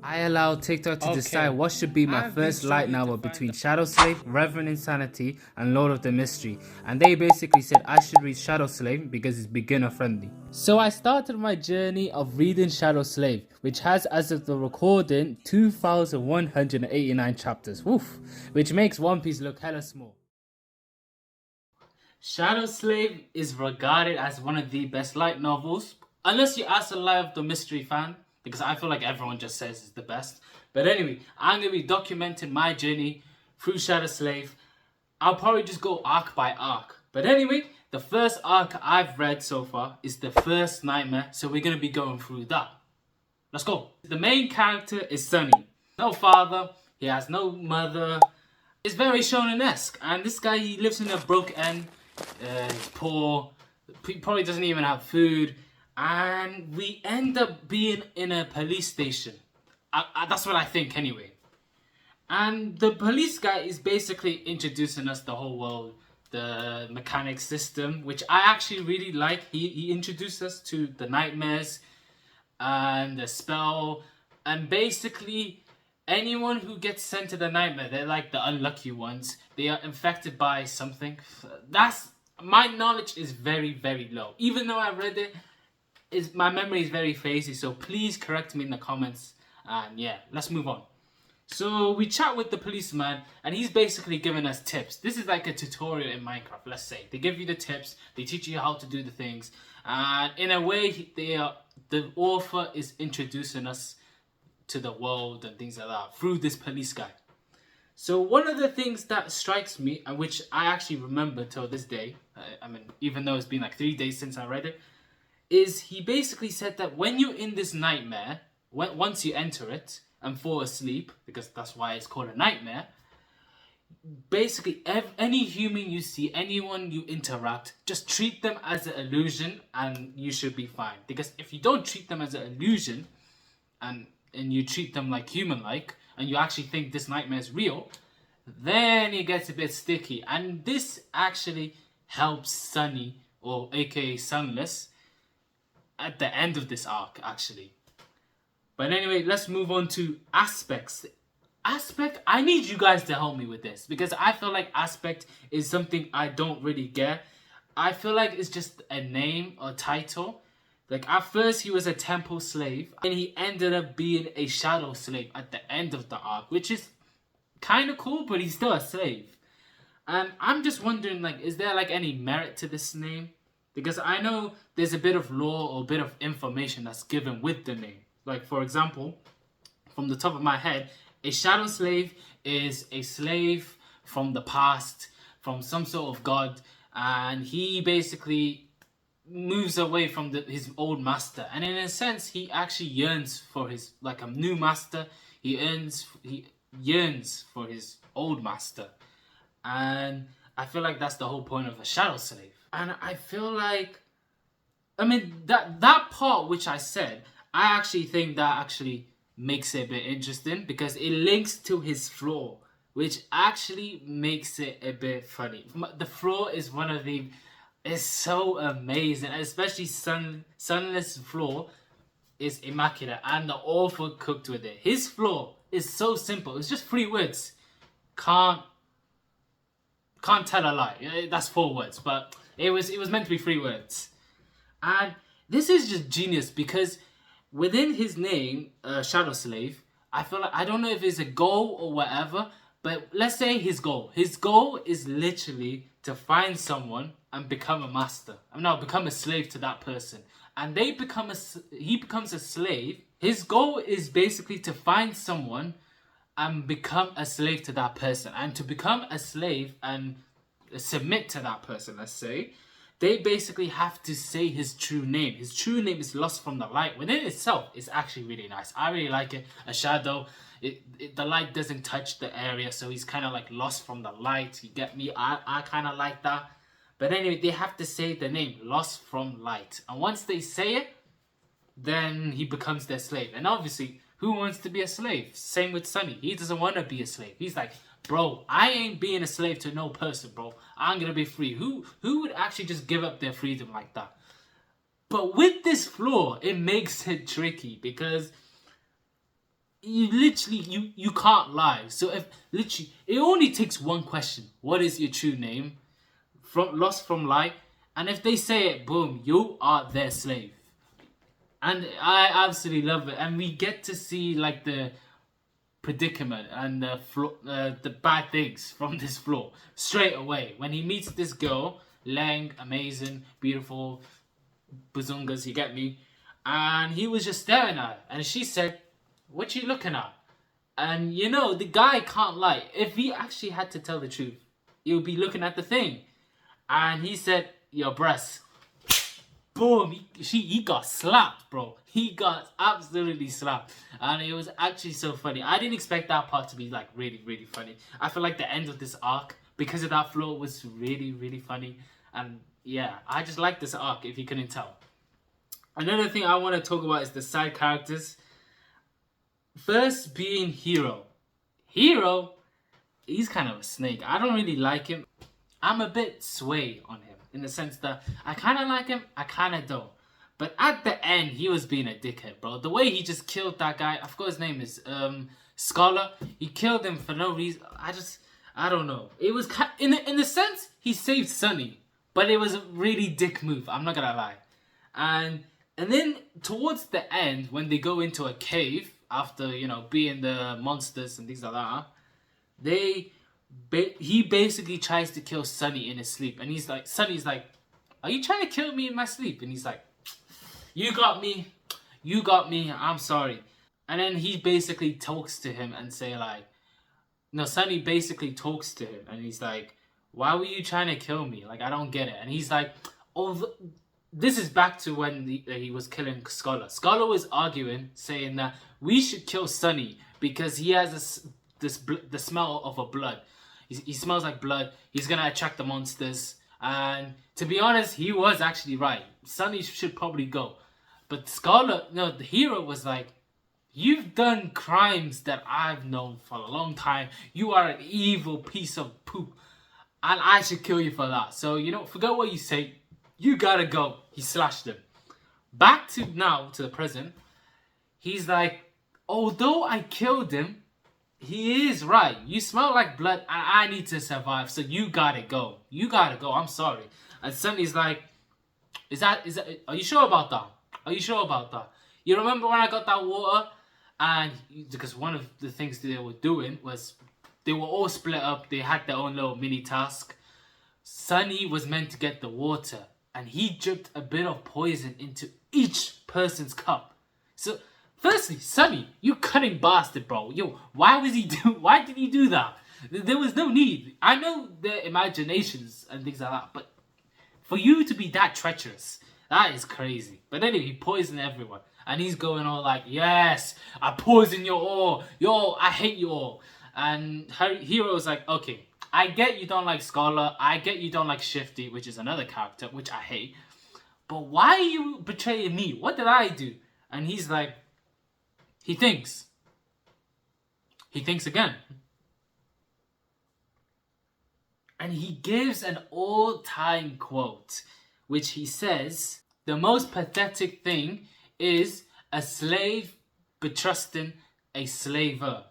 I allow TikTok to decide Okay. what should be my I've been first light struggling to novel find between Shadow Slave, Reverend Insanity, and Lord of the Mystery, and they basically said I should read Shadow Slave because it's beginner friendly. So I started my journey of reading Shadow Slave, which has, as of the recording, 2,189 chapters, woof, which makes One Piece look hella small. Shadow Slave is regarded as one of the best light novels, unless you ask a Light of the Mystery fan, because I feel like everyone just says it's the best. But anyway, I'm going to be documenting my journey through Shadow Slave. I'll probably just go arc by arc. But anyway, the first arc I've read so far is The First Nightmare, so we're going to be going through that. Let's go. The main character is Sunny. No father, he has no mother. It's very shonen-esque, and this guy, he lives in a broke end. He's poor, he probably doesn't even have food, and we end up being in a police station. That's what I think anyway. And the police guy is basically introducing us the whole world, the mechanic system, which I actually really like. He introduced us to the nightmares and the spell, and basically anyone who gets sent to the nightmare, they're like the unlucky ones. They are infected by something. That's my knowledge is very, very low. Even though I read it, is my memory is very hazy. So please correct me in the comments. And yeah, let's move on. So we chat with the policeman, and he's basically giving us tips. This is like a tutorial in Minecraft, let's say. They give you the tips, they teach you how to do the things, and in a way, the author is introducing us to the world and things like that through this police guy. So one of the things that strikes me, and which I actually remember till this day, I mean, even though it's been like 3 days since I read it, is he basically said that when you're in this nightmare, once you enter it and fall asleep, because that's why it's called a nightmare, basically any human you see, anyone you interact, just treat them as an illusion and you should be fine. Because if you don't treat them as an illusion and you treat them like human-like, and you actually think this nightmare is real, then it gets a bit sticky. And this actually helps Sunny, or aka Sunless, at the end of this arc, actually. But anyway, let's move on to aspects. Aspect, I need you guys to help me with this, because I feel like aspect is something I don't really get. I feel like it's just a name or title. Like at first he was a temple slave, and he ended up being a shadow slave at the end of the arc, which is kind of cool, but he's still a slave. And I'm just wondering, like, is there like any merit to this name? Because I know there's a bit of lore or a bit of information that's given with the name. Like, for example, from the top of my head, a shadow slave is a slave from the past, from some sort of god, and he basically moves away from his old master, and in a sense he actually yearns for his like a new master. He yearns for his old master, and I feel like that's the whole point of a shadow slave. And I feel like, I mean, that part which I said, I actually think that actually makes it a bit interesting because it links to his flaw, which actually makes it a bit funny. The flaw is one of the, is so amazing, especially Sunless flaw is immaculate, and the author cooked with it. His flaw is so simple. It's just 3 words. Can't tell a lie. That's 4 words, but it was meant to be 3 words. And this is just genius because within his name, Shadow Slave, I feel like, I don't know if it's a goal or whatever, but let's say his goal. His goal is literally to find someone and become a master. Become a slave to that person. And he becomes a slave. His goal is basically to find someone and become a slave to that person. And to become a slave and submit to that person, let's say, they basically have to say his true name. His true name is Lost from the Light. Within itself, it's actually really nice. I really like it. A shadow, the light doesn't touch the area, so he's kind of like lost from the light. You get me? I kind of like that. But anyway, they have to say the name, Lost from Light. And once they say it, then he becomes their slave. And obviously, who wants to be a slave? Same with Sunny. He doesn't want to be a slave. He's like, bro, I ain't being a slave to no person, bro. I'm gonna be free. Who would actually just give up their freedom like that? But with this flaw, it makes it tricky because you can't lie. So if literally it only takes one question. What is your true name? From lost from light. And if they say it, boom, you are their slave. And I absolutely love it. And we get to see like the predicament and the bad things from this floor straight away. When he meets this girl, Lang, amazing, beautiful, bazungas, you get me? And he was just staring at her. And she said, "What you looking at?" And you know, the guy can't lie. If he actually had to tell the truth, he would be looking at the thing. And he said, "Your breasts." Boom, he got slapped, bro. He got absolutely slapped. And it was actually so funny. I didn't expect that part to be like really, really funny. I feel like the end of this arc, because of that flow, was really, really funny. And yeah, I just like this arc, if you couldn't tell. Another thing I want to talk about is the side characters. First being Hero. Hero, he's kind of a snake. I don't really like him. I'm a bit sway on him in the sense that I kind of like him, I kind of don't. But at the end, he was being a dickhead, bro. The way he just killed that guy, I forgot his name is Scholar. He killed him for no reason. I don't know. It was in the sense he saved Sunny, but it was a really dick move. I'm not gonna lie. And then towards the end, when they go into a cave after being the monsters and things like that, he basically tries to kill Sunny in his sleep, and Sunny's like, "Are you trying to kill me in my sleep?" And he's like, "You got me, I'm sorry." And then he basically talks to him and say like, no, Sunny basically talks to him and he's like, "Why were you trying to kill me? Like, I don't get it." And he's like, "Oh, this is back to when he was killing Scholar. Scholar was arguing, saying that we should kill Sunny because he has the smell of a blood. He smells like blood. He's gonna attract the monsters." And to be honest, he was actually right. Sunny should probably go. But Scholar, no, the Hero was like, "You've done crimes that I've known for a long time. You are an evil piece of poop. And I should kill you for that. So, forget what you say. You gotta go." He slashed him. Back to now, to the present. He's like, "Although I killed him, he is right. You smell like blood and I need to survive. So you gotta go. You gotta go. I'm sorry." And Sunny's like, is that, are you sure about that? Are you sure about that? You remember when I got that water? And because one of the things they were doing was they were all split up. They had their own little mini task. Sunny was meant to get the water, and he dripped a bit of poison into each person's cup. So, firstly, Sunny, you cunning bastard, bro. Yo, why did he do that? There was no need. I know their imaginations and things like that, but for you to be that treacherous, that is crazy. But anyway, he poisoned everyone. And he's going all like, "Yes, I poison you all. Yo, I hate you all." And Hero's like, "Okay, I get you don't like Scholar. I get you don't like Shifty," which is another character, which I hate. "But why are you betraying me? What did I do?" And he's like, he thinks. He thinks again. And he gives an all-time quote, which he says, "The most pathetic thing is a slave betrusting a slaver."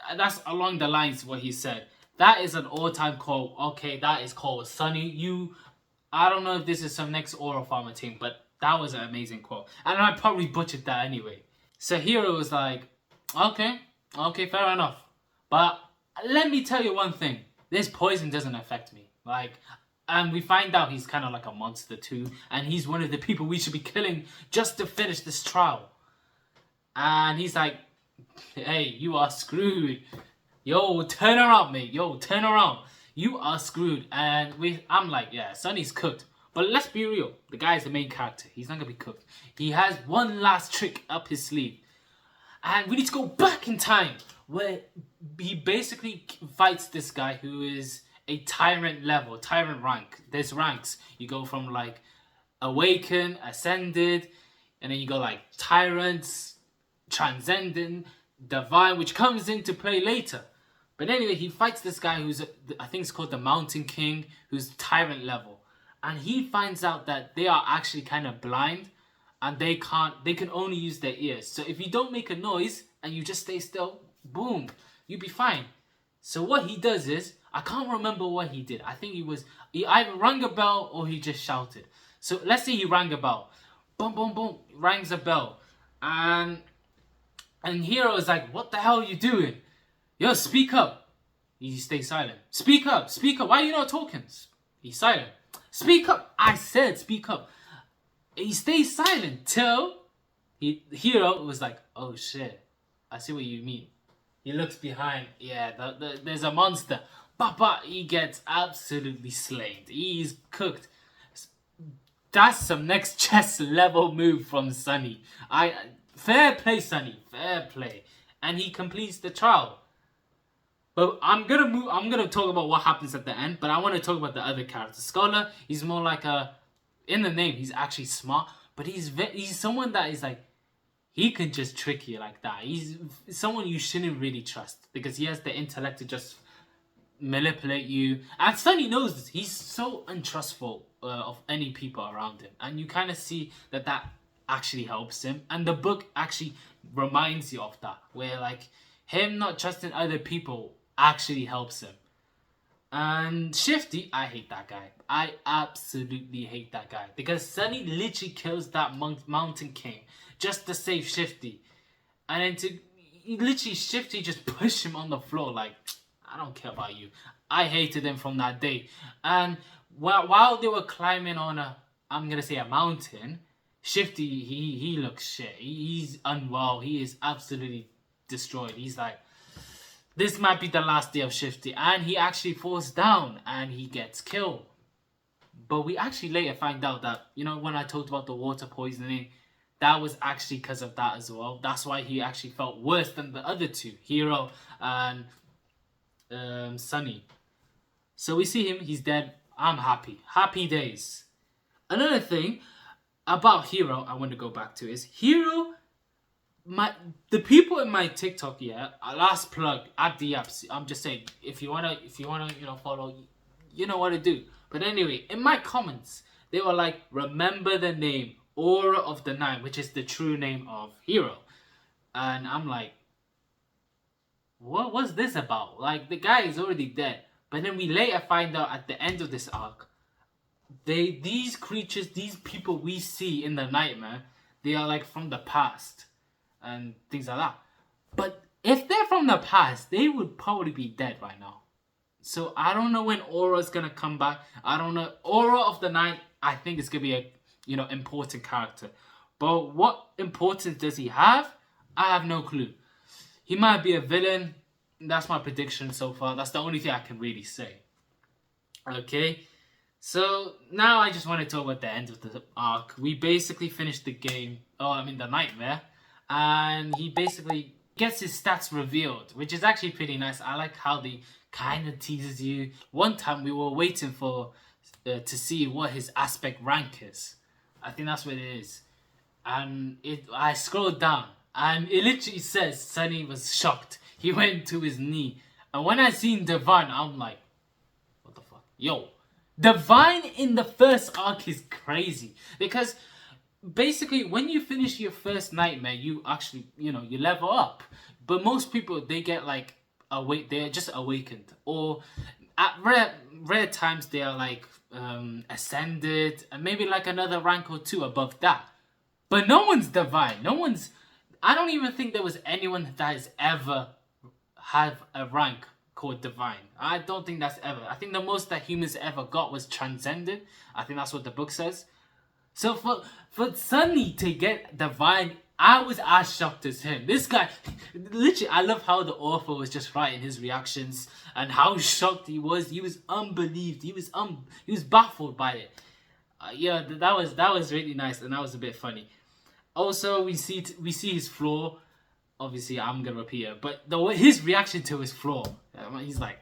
And that's along the lines of what he said. That is an all-time quote. Okay, that is called Sunny. I don't know if this is some next Aura Farmer team, but that was an amazing quote. And I probably butchered that anyway. So Hero was like, okay, fair enough. But let me tell you one thing. This poison doesn't affect me. And we find out he's kind of like a monster too. And he's one of the people we should be killing just to finish this trial. And he's like, "Hey, you are screwed. Yo, turn around, mate. Yo, turn around. You are screwed." And I'm like, yeah, Sunny's cooked. But let's be real. The guy is the main character. He's not going to be cooked. He has one last trick up his sleeve. And we need to go back in time where he basically fights this guy who is a tyrant rank. There's ranks. You go from like awakened, ascended, and then you go like tyrants, transcendent, divine, which comes into play later. But anyway, he fights this guy who's, I think it's called the Mountain King, who's tyrant level. And he finds out that they are actually kind of blind and they can only use their ears. So if you don't make a noise, and you just stay still, boom, you'll be fine. So what he does is, I can't remember what he did. I think he either rang a bell or he just shouted. So let's say he rang a bell. Boom, boom, boom, rings a bell. And Hero is like, what the hell are you doing? Yo, speak up. He stays silent. Speak up, speak up. Why are you not talking? He's silent. Speak up. I said speak up. He stays silent till Hero was like, oh shit, I see what you mean. He looks behind. Yeah, there's a monster. But he gets absolutely slain. He's cooked. That's some next chess level move from Sunny. Fair play, Sunny. Fair play. And he completes the trial. But I'm gonna talk about what happens at the end. But I want to talk about the other character. Scholar. He's more like in the name. He's actually smart. But he's someone that is like, he can just trick you like that. He's someone you shouldn't really trust because he has the intellect to just manipulate you. And Sunny knows this. He's so untrustful of any people around him. And you kind of see that actually helps him. And the book actually reminds you of that. Where like him not trusting other people actually helps him. And Shifty, I hate that guy. I absolutely hate that guy. Because Sunny literally kills that Mountain King just to save Shifty. And then literally Shifty just push him on the floor like, I don't care about you. I hated him from that day. And while they were climbing on I'm going to say a mountain, Shifty, he looks shit. He's unwell. He is absolutely destroyed. He's like, this might be the last day of Shifty. And he actually falls down and he gets killed. But we actually later find out that, when I talked about the water poisoning, that was actually because of that as well. That's why he actually felt worse than the other two, Hero and Sunny. So we see him, he's dead. I'm happy. Happy days. Another thing about Hero I want to go back to is Hero, the people in my TikTok, last plug at the apps. I'm just saying, if you wanna follow, you know what to do. But anyway, in my comments, they were like, remember the name Aura of the Nine, which is the true name of Hero. And I'm like, what was this about? Like, the guy is already dead. But then we later find out at the end of this arc, these creatures, these people we see in the nightmare, they are like from the past and things like that. But if they're from the past, they would probably be dead right now. So I don't know when Aura's gonna come back. I don't know. Aura of the Nine, I think is gonna be a important character. But what importance does he have? I have no clue. He might be a villain. That's my prediction so far. That's the only thing I can really say. Okay. So now I just want to talk about the end of the arc. We basically finished the game. The nightmare. And he basically gets his stats revealed, which is actually pretty nice. I like how they kind of teases you. One time we were waiting for to see what his aspect rank is. I think that's what it is. And I scrolled down and it literally says Sunny was shocked. He went to his knee. And when I seen Divine, I'm like, what the fuck? Yo, Divine in the first arc is crazy. Because basically when you finish your first nightmare, you actually, you level up. But most people, they get like, they're just awakened. Or at rare times, they are like ascended. And maybe like another rank or two above that. But no one's Divine. I don't even think there was anyone that has ever have a rank called Divine. I don't think that's ever. I think the most that humans ever got was Transcended. I think that's what the book says. So for Sunny to get Divine, I was as shocked as him. This guy, literally, I love how the author was just writing his reactions and how shocked he was. He was unbelieved. He was baffled by it. That was really nice and that was a bit funny. Also, we see his flaw. Obviously, I'm gonna repeat it, but his reaction to his flaw, he's like,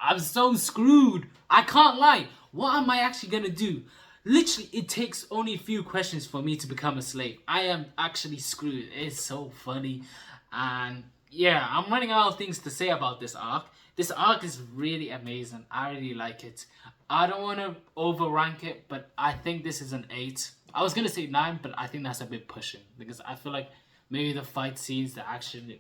I'm so screwed. I can't lie. What am I actually gonna do? Literally, it takes only a few questions for me to become a slave. I am actually screwed. It's so funny. And yeah, I'm running out of things to say about this arc. This arc is really amazing. I really like it. I don't want to overrank it, but I think this is an 8. I was going to say 9, but I think that's a bit pushing. Because I feel like maybe the fight scenes, the action,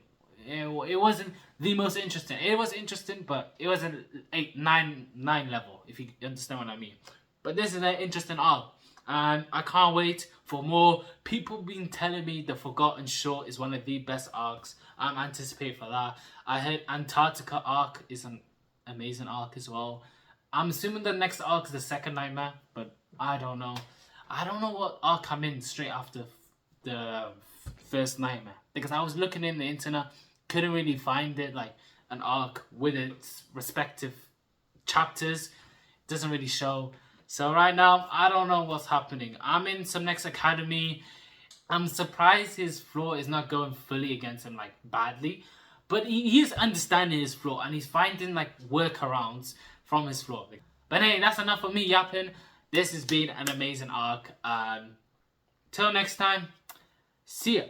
it wasn't the most interesting. It was interesting, but it was an 8, 9 level, if you understand what I mean. But this is an interesting arc, and I can't wait for more. People been telling me the Forgotten Shore is one of the best arcs. I'm anticipating for that. I heard Antarctica arc is an amazing arc as well. I'm assuming the next arc is the second nightmare, but I don't know. I don't know what arc I'm in straight after the first nightmare, because I was looking in the internet, couldn't really find it like an arc with its respective chapters. Doesn't really show. So right now I don't know what's happening. I'm in some next academy. I'm surprised his flaw is not going fully against him like badly, but he's understanding his flaw and he's finding like workarounds from his flaw. But hey, that's enough of me yapping. This has been an amazing arc. Till next time, see ya.